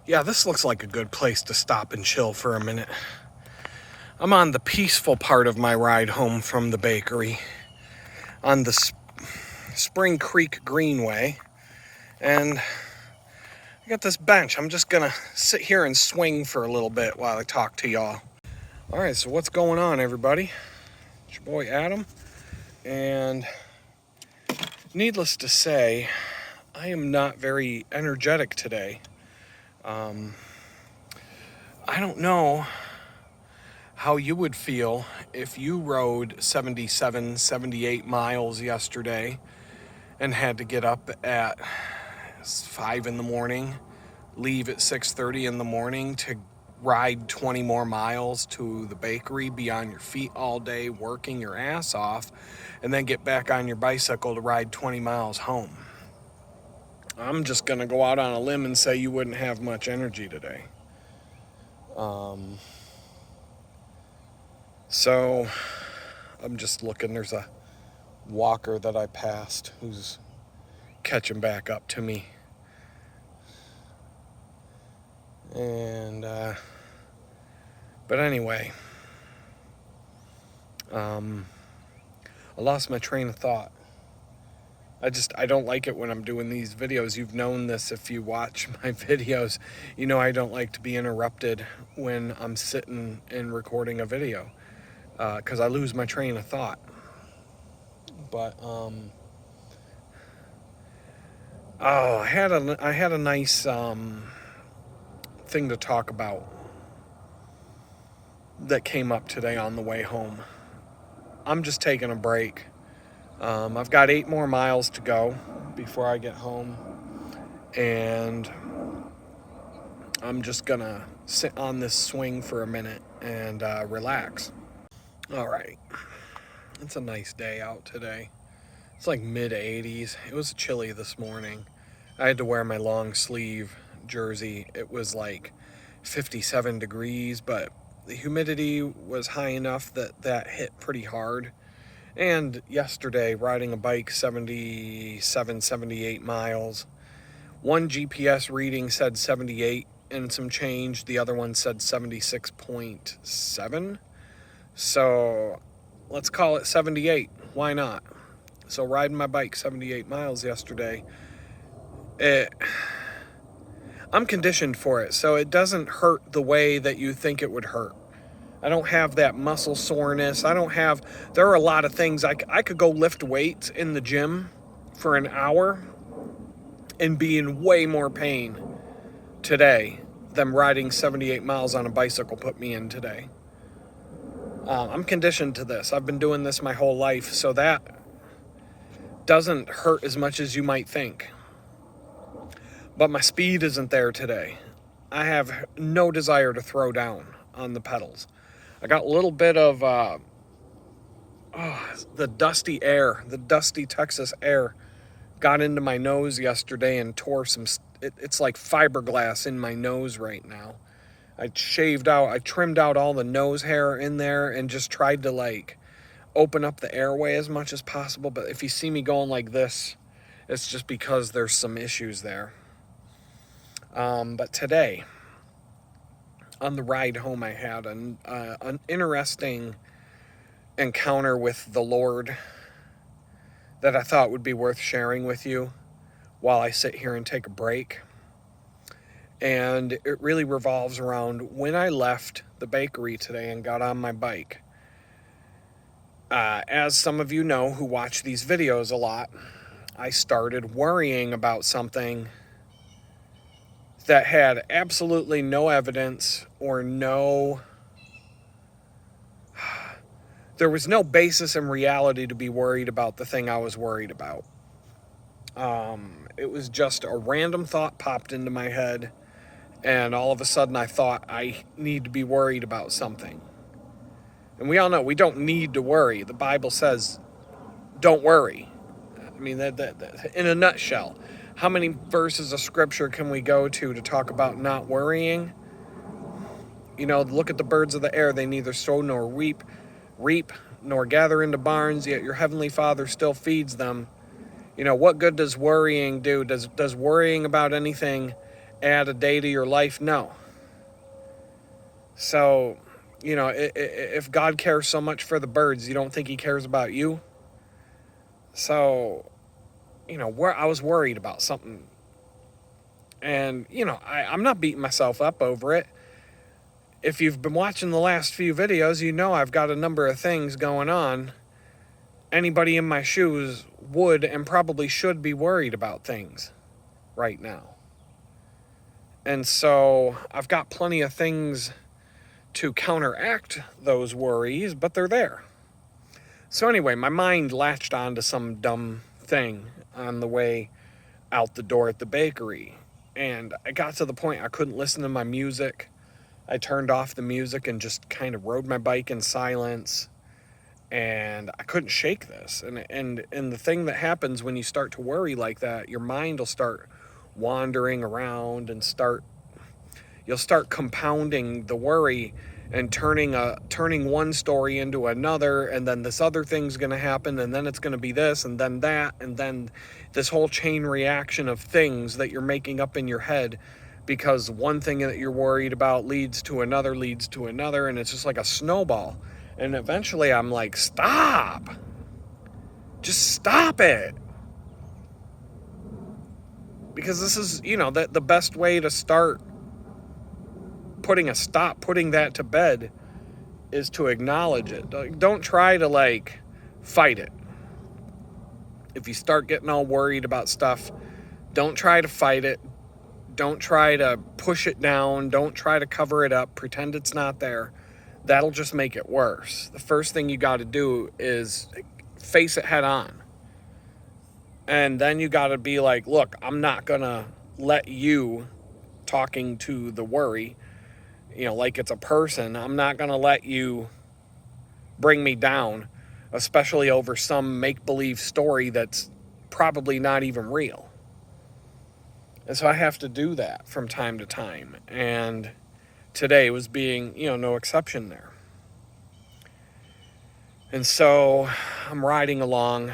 Yeah, this looks like a good place to stop and chill for a minute. I'm on the peaceful part of my ride home from the bakery on the Spring Creek Greenway, and I got this bench. I'm just gonna sit here and swing for a little bit while I talk to y'all. All right, so what's going on, everybody? It's your boy Adam, and needless to say, I am not very energetic today. I don't know how you would feel if you rode 77, 78 miles yesterday and had to get up at 5 in the morning, leave at 6:30 in the morning to ride 20 more miles to the bakery, be on your feet all day working your ass off, and then get back on your bicycle to ride 20 miles home. I'm just gonna go out on a limb and say you wouldn't have much energy today. So I'm just looking. There's a walker that I passed who's catching back up to me. And, but anyway, I lost my train of thought. I don't like it when I'm doing these videos. You've known this if you watch my videos. You know I don't like to be interrupted when I'm sitting and recording a video, because I lose my train of thought. But, I had a nice, thing to talk about that came up today on the way home. I'm just taking a break. I've got 8 more miles to go before I get home, and I'm just gonna sit on this swing for a minute and relax. All right, it's a nice day out today. It's like mid-80s. It was chilly this morning. I had to wear my long sleeve jersey. It was like 57 degrees, but the humidity was high enough that hit pretty hard. And yesterday, riding a bike 77, 78 miles, one GPS reading said 78 and some change. The other one said 76.7. So let's call it 78. Why not? So riding my bike 78 miles yesterday, I'm conditioned for it, so it doesn't hurt the way that you think it would hurt. I don't have that muscle soreness. There are a lot of things. I could go lift weights in the gym for an hour and be in way more pain today than riding 78 miles on a bicycle put me in today. I'm conditioned to this. I've been doing this my whole life, so that doesn't hurt as much as you might think. But my speed isn't there today. I have no desire to throw down on the pedals. I got a little bit of the dusty Texas air got into my nose yesterday and tore it's like fiberglass in my nose right now. I trimmed out all the nose hair in there and just tried to open up the airway as much as possible. But if you see me going like this, it's just because there's some issues there. But today, on the ride home, I had an interesting encounter with the Lord that I thought would be worth sharing with you while I sit here and take a break. And it really revolves around when I left the bakery today and got on my bike. As some of you know who watch these videos a lot, I started worrying about something that had absolutely no evidence or there was no basis in reality to be worried about the thing I was worried about. It was just a random thought popped into my head, and all of a sudden I thought I need to be worried about something. And we all know we don't need to worry. The Bible says, don't worry. I mean, that in a nutshell. How many verses of scripture can we go to talk about not worrying? You know, look at the birds of the air. They neither sow nor reap, nor gather into barns, yet your heavenly Father still feeds them. You know, what good does worrying do? Does worrying about anything add a day to your life? No. So, if God cares so much for the birds, you don't think he cares about you? So, where I was worried about something. And, I'm not beating myself up over it. If you've been watching the last few videos, you know I've got a number of things going on. Anybody in my shoes would and probably should be worried about things right now. And so I've got plenty of things to counteract those worries, but they're there. So anyway, my mind latched onto some dumb thing on the way out the door at the bakery. And I got to the point I couldn't listen to my music. I turned off the music and just kind of rode my bike in silence. And I couldn't shake this. And the thing that happens when you start to worry like that, your mind will start wandering around and you'll start compounding the worry and turning one story into another, and then this other thing's going to happen, and then it's going to be this, and then that, and then this whole chain reaction of things that you're making up in your head, because one thing that you're worried about leads to another, and it's just like a snowball. And eventually I'm like, stop! Just stop it! Because this is, the best way to start putting that to bed is to acknowledge it. Don't try to fight it. If you start getting all worried about stuff, don't try to fight it. Don't try to push it down. Don't try to cover it up. Pretend it's not there. That'll just make it worse. The first thing you got to do is face it head on. And then you got to be like, look, I'm not going to let you, talking to the worry, like it's a person, I'm not going to let you bring me down, especially over some make-believe story that's probably not even real. And so I have to do that from time to time. And today was being, no exception there. And so I'm riding along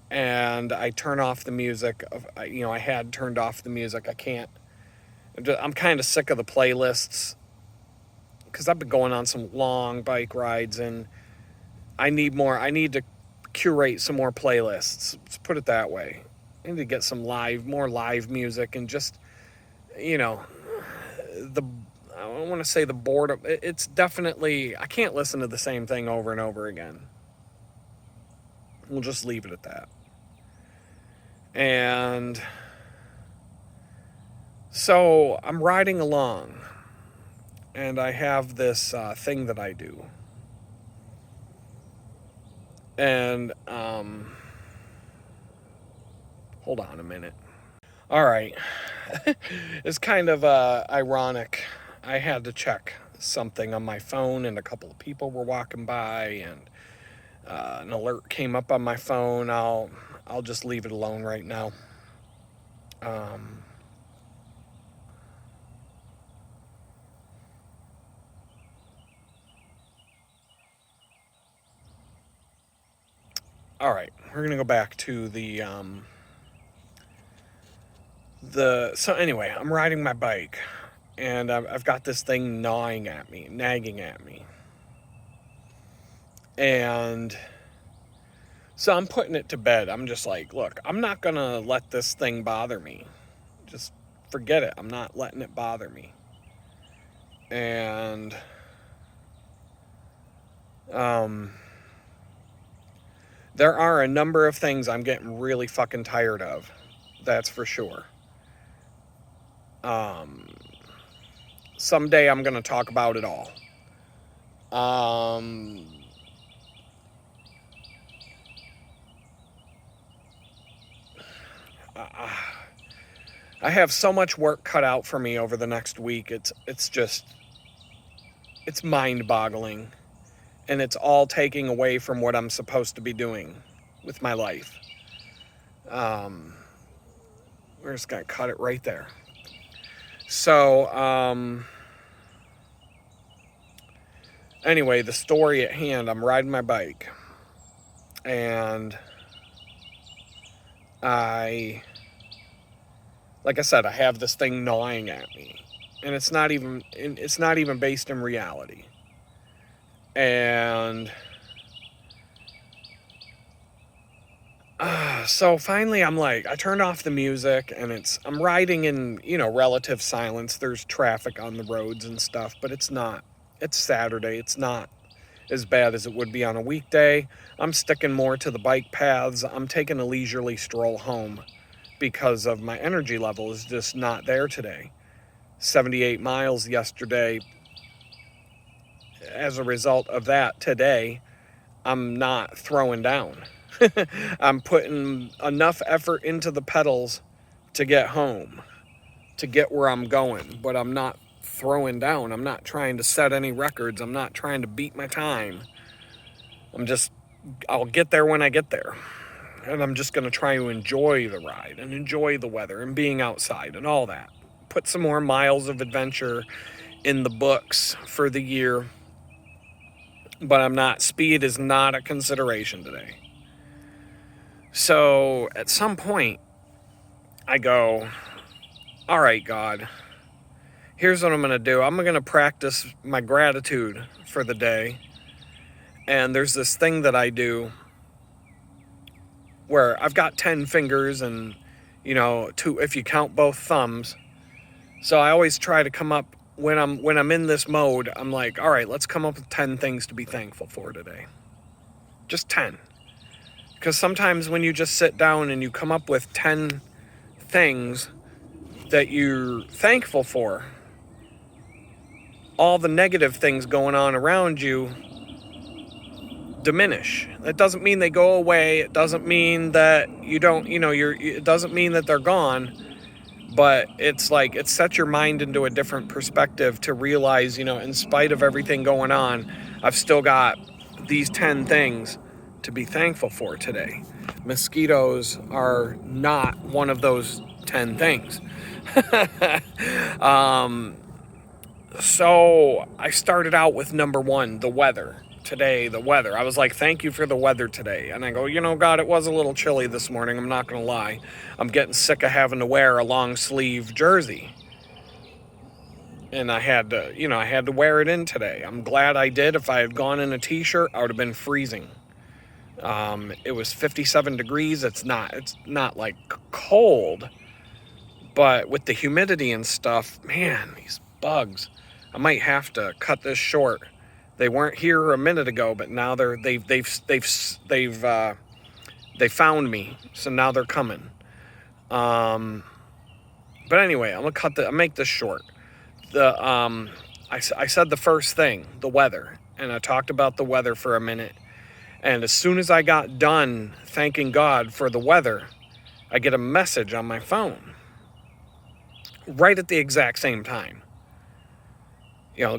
and I turn off the music. I had turned off the music. I'm kind of sick of the playlists because I've been going on some long bike rides and I need to curate some more playlists. Let's put it that way. I need to get some more live music and just, I don't want to say the boredom. It's definitely, I can't listen to the same thing over and over again. We'll just leave it at that. And so I'm riding along and I have this thing that I do. And hold on a minute. All right. It's kind of ironic. I had to check something on my phone and a couple of people were walking by and an alert came up on my phone. I'll just leave it alone right now. All right, we're gonna go back to so anyway, I'm riding my bike and I've got this thing nagging at me. And so I'm putting it to bed. I'm just like, look, I'm not gonna let this thing bother me. Just forget it. I'm not letting it bother me. And there are a number of things I'm getting really fucking tired of. That's for sure. Someday I'm going to talk about it all. I have so much work cut out for me over the next week. It's mind-boggling. And it's all taking away from what I'm supposed to be doing with my life. We're just going to cut it right there. So, anyway, the story at hand, I'm riding my bike. And Like I said, I have this thing gnawing at me, and it's not even based in reality. And so finally I'm like, I turned off the music, and I'm riding in, relative silence. There's traffic on the roads and stuff, but it's Saturday. It's not as bad as it would be on a weekday. I'm sticking more to the bike paths. I'm taking a leisurely stroll home because of my energy level is just not there today. 78 miles yesterday. As a result of that, today, I'm not throwing down. I'm putting enough effort into the pedals to get home, to get where I'm going, but I'm not throwing down. I'm not trying to set any records. I'm not trying to beat my time. I'll get there when I get there. And I'm just going to try to enjoy the ride and enjoy the weather and being outside and all that. Put some more miles of adventure in the books for the year. But speed is not a consideration today. So at some point, I go, all right, God, here's what I'm going to do. I'm going to practice my gratitude for the day. And there's this thing that I do where I've got 10 fingers and, two, if you count both thumbs. So I always try to come up, when I'm in this mode, I'm like, all right, let's come up with 10 things to be thankful for today. Just 10. Because sometimes when you just sit down and you come up with 10 things that you're thankful for, all the negative things going on around you diminish. That doesn't mean they go away. It doesn't mean that you don't, it doesn't mean that they're gone. But it's like, it sets your mind into a different perspective to realize, in spite of everything going on, I've still got these 10 things to be thankful for today. Mosquitoes are not one of those 10 things. So I started out with number 1, the weather. Today, the weather. I was like, thank you for the weather today. And I go, God, it was a little chilly this morning. I'm not going to lie. I'm getting sick of having to wear a long sleeve jersey. And I had to wear it in today. I'm glad I did. If I had gone in a t-shirt, I would have been freezing. It was 57 degrees. It's not like cold, but with the humidity and stuff, man, these bugs, I might have to cut this short. They weren't here a minute ago, but now they found me, so now they're coming. But anyway, I'll make this short. I said the first thing, the weather, and I talked about the weather for a minute. And as soon as I got done thanking God for the weather, I get a message on my phone right at the exact same time.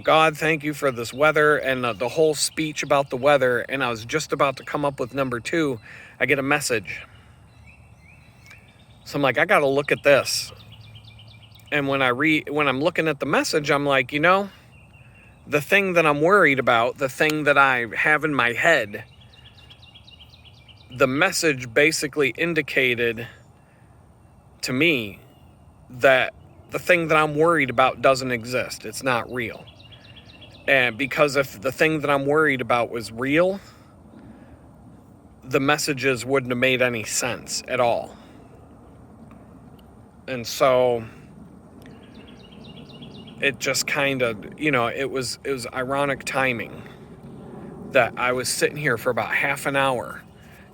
God, thank you for this weather, and the whole speech about the weather. And I was just about to come up with number 2. I get a message. So I'm like, I got to look at this. And when I'm looking at the message, I'm like, the thing that I'm worried about, the thing that I have in my head, the message basically indicated to me that the thing that I'm worried about doesn't exist. It's not real. And because if the thing that I'm worried about was real, the messages wouldn't have made any sense at all. And so it just kind of, it was ironic timing that I was sitting here for about half an hour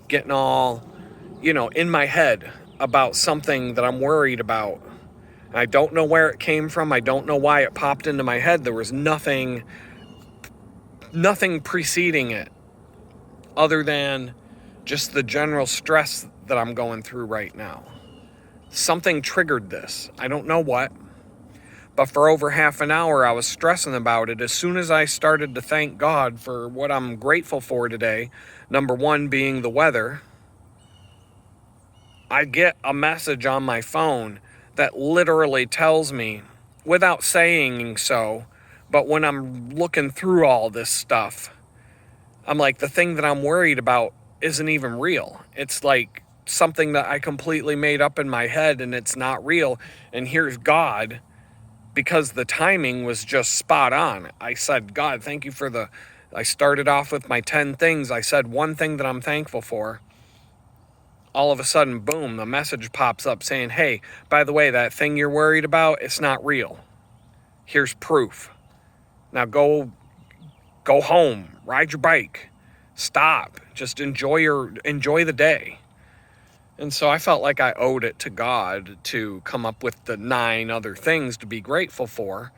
getting all, in my head about something that I'm worried about. I don't know where it came from. I don't know why it popped into my head. There was nothing preceding it other than just the general stress that I'm going through right now. Something triggered this. I don't know what, but for over half an hour I was stressing about it. As soon as I started to thank God for what I'm grateful for today, number 1 being the weather, I get a message on my phone that literally tells me, without saying so, but when I'm looking through all this stuff, I'm like, the thing that I'm worried about isn't even real. It's like something that I completely made up in my head and it's not real. And here's God, because the timing was just spot on. I said, God, thank you for I started off with my 10 things. I said one thing that I'm thankful for. All of a sudden, boom, the message pops up saying, hey, by the way, that thing you're worried about, it's not real. Here's proof. Now go home, ride your bike, stop, just enjoy the day. And so I felt like I owed it to God to come up with the 9 other things to be grateful for,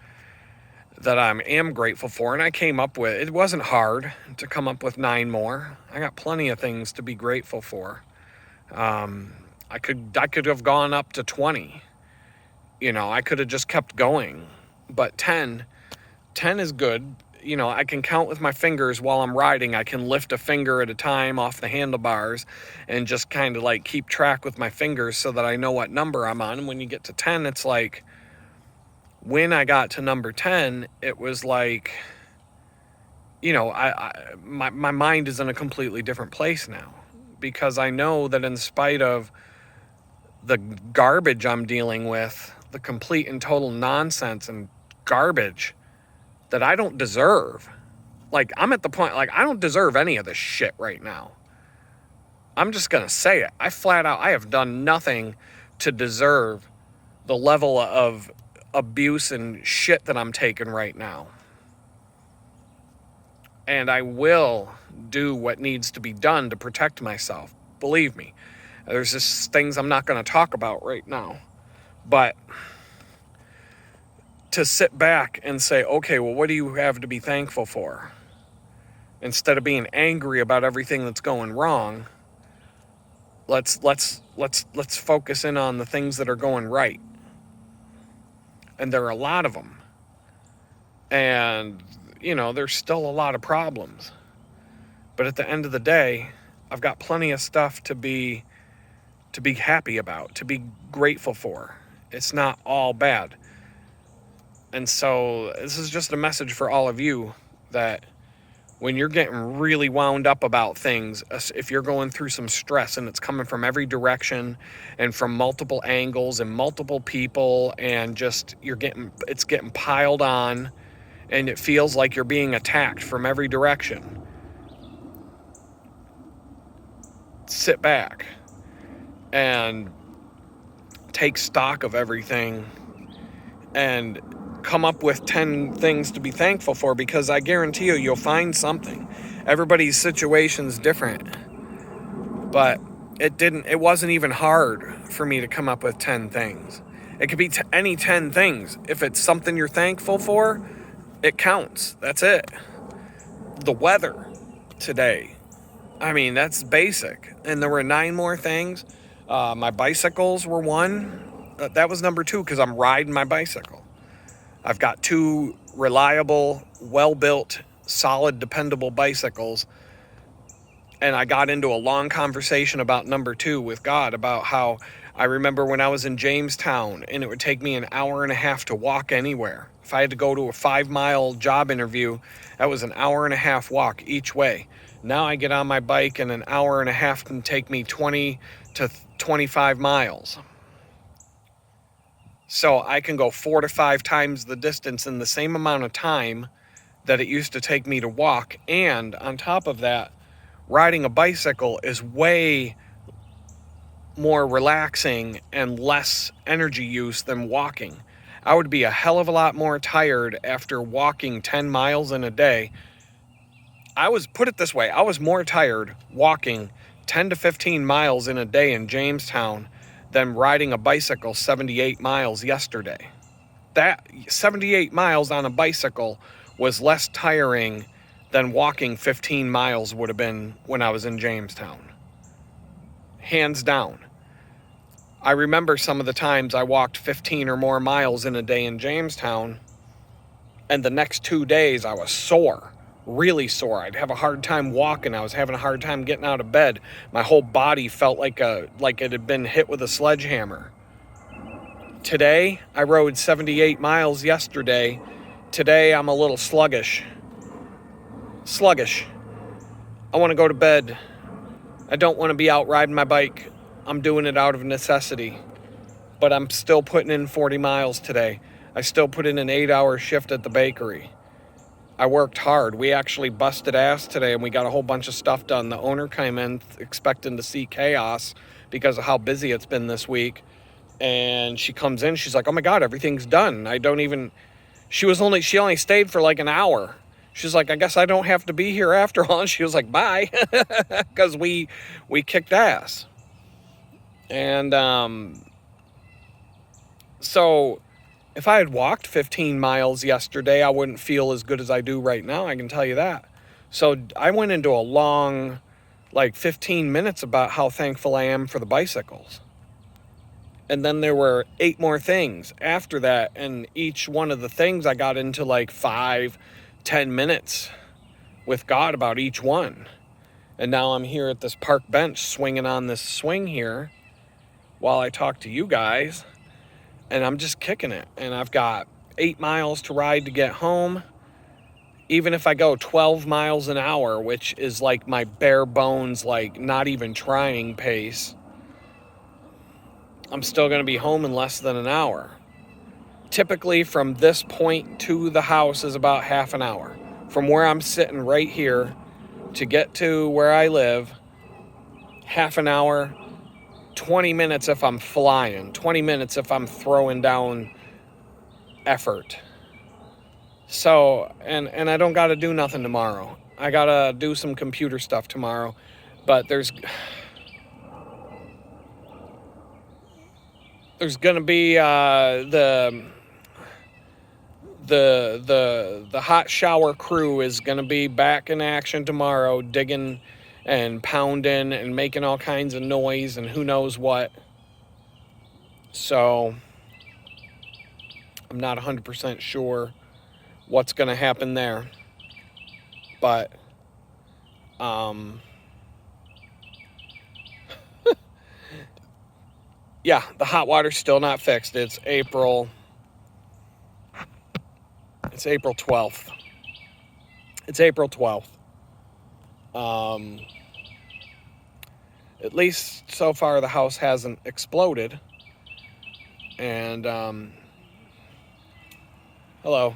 that I am grateful for. And I came up with, it wasn't hard to come up with 9 more. I got plenty of things to be grateful for. I could have gone up to 20. I could have just kept going. But 10 is good. I can count with my fingers while I'm riding. I can lift a finger at a time off the handlebars and just kind of like keep track with my fingers so that I know what number I'm on. And when you get to 10, it's like, when I got to number 10, it was like, my mind is in a completely different place now, because I know that in spite of the garbage I'm dealing with, the complete and total nonsense and garbage that I don't deserve. Like, I'm at the point, like, I don't deserve any of this shit right now. I'm just going to say it. I have done nothing to deserve the level of abuse and shit that I'm taking right now. And I will do what needs to be done to protect myself. Believe me. There's just things I'm not going to talk about right now. But to sit back and say, okay, well, what do you have to be thankful for? Instead of being angry about everything that's going wrong, let's focus in on the things that are going right. And there are a lot of them. And, there's still a lot of problems. But at the end of the day, I've got plenty of stuff to be happy about, to be grateful for. It's not all bad. And so this is just a message for all of you that when you're getting really wound up about things, if you're going through some stress and it's coming from every direction and from multiple angles and multiple people, and just it's getting piled on and it feels like you're being attacked from every direction, sit back and take stock of everything and come up with 10 things to be thankful for, because I guarantee you'll find something. Everybody's situation's different, but it wasn't even hard for me to come up with 10 things. It could be any 10 things. If it's something you're thankful for, it counts. That's it. The weather today, that's basic. And there were 9 more things. My bicycles were 1. That was number 2, because I'm riding my bicycle. I've got 2 reliable, well-built, solid, dependable bicycles. And I got into a long conversation about number 2 with God, about how I remember when I was in Jamestown and it would take me an hour and a half to walk anywhere. If I had to go to a 5-mile job interview, that was an hour and a half walk each way. Now I get on my bike and an hour and a half can take me 20 to 25 miles. So I can go 4 to 5 times the distance in the same amount of time that it used to take me to walk. And on top of that, riding a bicycle is way more relaxing and less energy use than walking. I would be a hell of a lot more tired after walking 10 miles in a day. Put it this way, I was more tired walking 10 to 15 miles in a day in Jamestown than riding a bicycle 78 miles yesterday. That 78 miles on a bicycle was less tiring than walking 15 miles would have been when I was in Jamestown. Hands down. I remember some of the times I walked 15 or more miles in a day in Jamestown, and the next 2 days I was sore, really sore. I'd have a hard time walking. I was having a hard time getting out of bed. My whole body felt like it had been hit with a sledgehammer. Today, I rode 78 miles yesterday. Today, I'm a little sluggish. I want to go to bed. I don't want to be out riding my bike I'm doing it out of necessity. But I'm still putting in 40 miles today. I still put in an 8-hour shift at the bakery. I worked hard. We actually busted ass today, and we got a whole bunch of stuff done. The owner came in expecting to see chaos because of how busy it's been this week. And she comes in, she's like, oh my God, everything's done. She only stayed for like an hour. She's like, I guess I don't have to be here after all. And she was like, bye. Because we kicked ass. And so if I had walked 15 miles yesterday, I wouldn't feel as good as I do right now. I can tell you that. So I went into a long, like 15 minutes about how thankful I am for the bicycles. And then there were 8 more things after that. And each one of the things I got into like 5-10 minutes with God about each one. And now I'm here at this park bench swinging on this swing here while I talk to you guys. And I'm just kicking it. And I've got 8 miles to ride to get home. Even if I go 12 miles an hour, which is like my bare bones, like not even trying pace, I'm still going to be home in less than an hour. Typically from this point to the house is about half an hour. From where I'm sitting right here to get to where I live, half an hour, 20 minutes if I'm flying, 20 minutes if I'm throwing down effort. So, and I don't got to do nothing tomorrow. I got to do some computer stuff tomorrow, but there's going to be the hot shower crew is going to be back in action tomorrow, digging and pounding and making all kinds of noise and who knows what. So I'm not 100% sure what's going to happen there. But yeah, the hot water's still not fixed. It's April 12th. It's April 12th. At least so far the house hasn't exploded. And hello.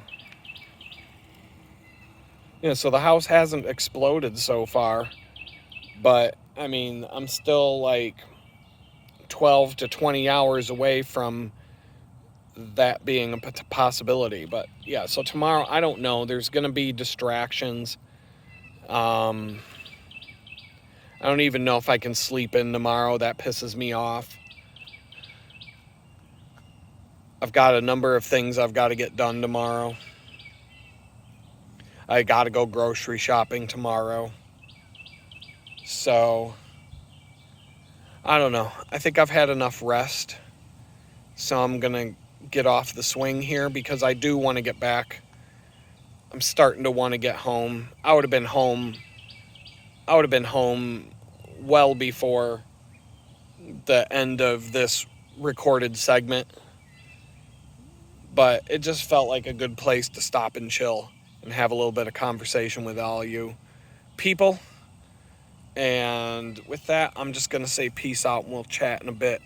Yeah, so the house hasn't exploded so far. But I mean, I'm still like 12 to 20 hours away from that being a possibility. But yeah, so tomorrow, I don't know. There's going to be distractions. I don't even know if I can sleep in tomorrow. That pisses me off. I've got a number of things I've got to get done tomorrow. I got to go grocery shopping tomorrow. So, I don't know. I think I've had enough rest. So I'm going to get off the swing here because I do want to get back. I'm starting to want to get home. I would have been home well before the end of this recorded segment. But it just felt like a good place to stop and chill and have a little bit of conversation with all you people. And with that, I'm just going to say peace out and we'll chat in a bit.